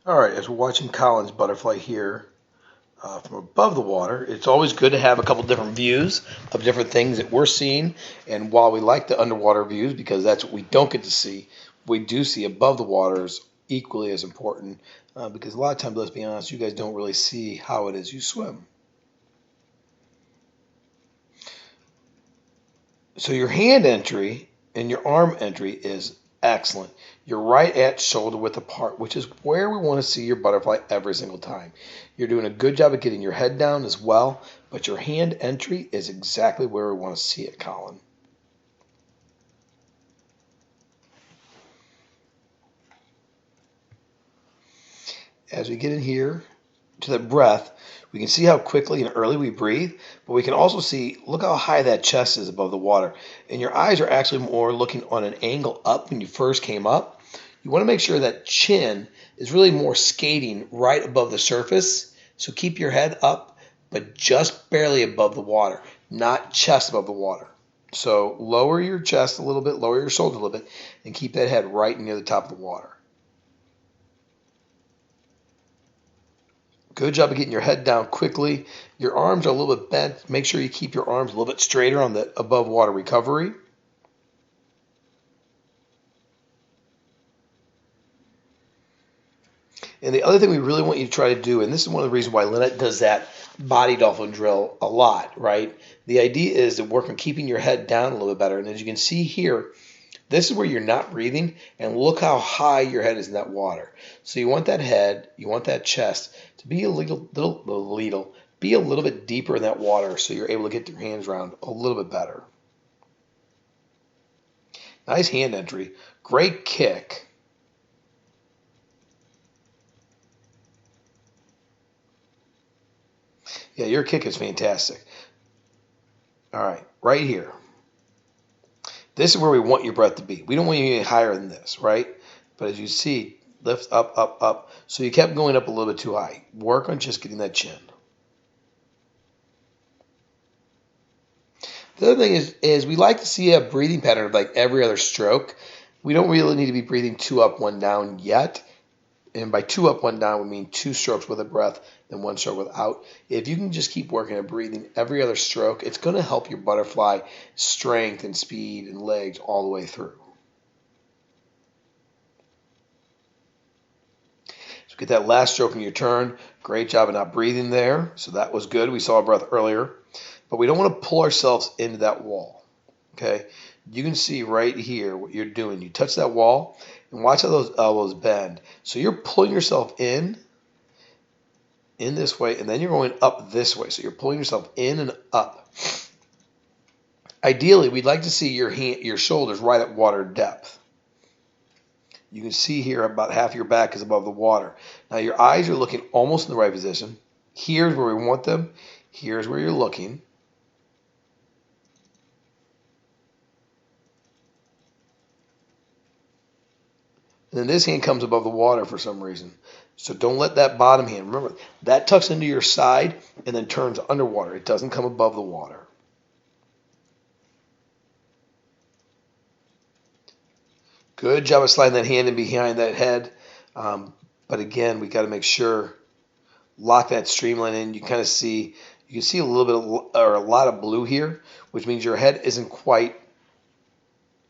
All right, as we're watching Colin's butterfly here from above the water, it's always good to have a couple different views of different things that we're seeing. And while we like the underwater views because that's what we don't get to see, we do see above the water is equally as important because a lot of times, let's be honest, you guys don't really see how it is you swim. So your hand entry and your arm entry is excellent. You're right at shoulder width apart, which is where we want to see your butterfly every single time. You're doing a good job of getting your head down as well, but your hand entry is exactly where we want to see it, Colin. As we get in here to the breath, we can see how quickly and early we breathe, but we can also see, look how high that chest is above the water. And your eyes are actually more looking on an angle up when you first came up. You want to make sure that chin is really more skating right above the surface. So keep your head up, but just barely above the water, not chest above the water. So lower your chest a little bit, lower your shoulder a little bit, and keep that head right near the top of the water. Good job of getting your head down quickly. Your arms are a little bit bent. Make sure you keep your arms a little bit straighter on the above water recovery. And the other thing we really want you to try to do, and this is one of the reasons why Lynette does that body dolphin drill a lot, right? The idea is to work on keeping your head down a little bit better. And as you can see here, this is where you're not breathing, and look how high your head is in that water. So you want that head, you want that chest to be a little bit deeper in that water so you're able to get your hands around a little bit better. Nice hand entry. Great kick. Yeah, your kick is fantastic. All right, right here. This is where we want your breath to be. We don't want you any higher than this, right? But as you see, lift up, up, up. So you kept going up a little bit too high. Work on just getting that chin. The other thing is we like to see a breathing pattern of like every other stroke. We don't really need to be breathing 2 up, 1 down yet. And by 2 up, 1 down, we mean 2 strokes with a breath and 1 stroke without. If you can just keep working at breathing every other stroke, it's going to help your butterfly strength and speed and legs all the way through. So get that last stroke in your turn. Great job of not breathing there. So that was good. We saw a breath earlier. But we don't want to pull ourselves into that wall. Okay? You can see right here what you're doing. You touch that wall and watch how those elbows bend. So you're pulling yourself in this way, and then you're going up this way. So you're pulling yourself in and up. Ideally, we'd like to see your shoulders right at water depth. You can see here about half your back is above the water. Now your eyes are looking almost in the right position. Here's where we want them. Here's where you're looking. And then this hand comes above the water for some reason. So don't let that bottom hand, remember, that tucks into your side and then turns underwater. It doesn't come above the water. Good job of sliding that hand in behind that head. But again, we got to make sure, lock that streamline in. You can see a little bit or a lot of blue here, which means your head isn't quite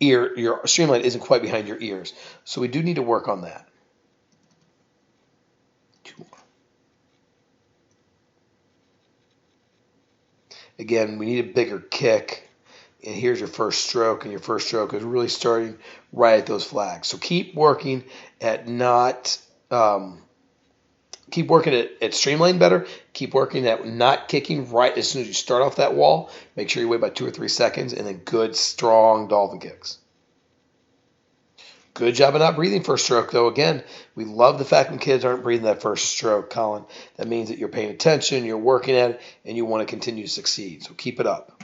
your streamline isn't quite behind your ears. So we do need to work on that. 2 more. Again, we need a bigger kick. And here's your first stroke, and your first stroke is really starting right at those flags. So keep working at keep working at streamlining better. Keep working at not kicking right as soon as you start off that wall. Make sure you wait about 2 or 3 seconds, and then good, strong dolphin kicks. Good job of not breathing first stroke, though. Again, we love the fact when kids aren't breathing that first stroke, Colin. That means that you're paying attention, you're working at it, and you want to continue to succeed. So keep it up.